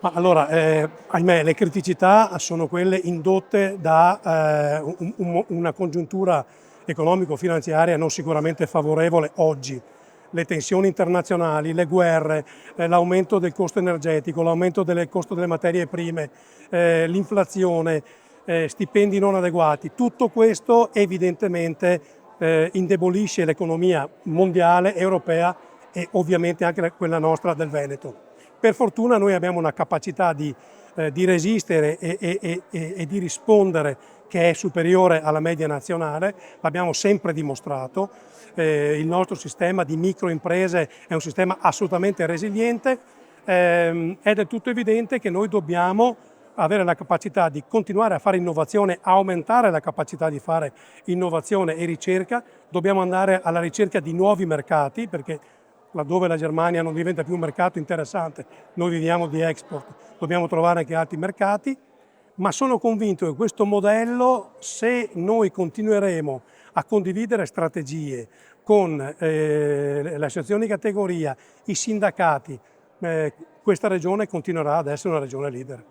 Ma allora, ahimè, le criticità sono quelle indotte da una congiuntura economico-finanziaria non sicuramente favorevole oggi. Le tensioni internazionali, le guerre, l'aumento del costo energetico, l'aumento del costo delle materie prime, l'inflazione, stipendi non adeguati. Tutto questo evidentemente indebolisce l'economia mondiale, europea e ovviamente anche quella nostra del Veneto. Per fortuna noi abbiamo una capacità di resistere e di rispondere che è superiore alla media nazionale, l'abbiamo sempre dimostrato. Il nostro sistema di microimprese è un sistema assolutamente resiliente, è del tutto evidente che noi dobbiamo avere la capacità di continuare a fare innovazione, aumentare la capacità di fare innovazione e ricerca, dobbiamo andare alla ricerca di nuovi mercati perché laddove la Germania non diventa più un mercato interessante, noi viviamo di export, dobbiamo trovare anche altri mercati, ma sono convinto che questo modello, se noi continueremo a condividere strategie con le associazioni di categoria, i sindacati, questa regione continuerà ad essere una regione leader.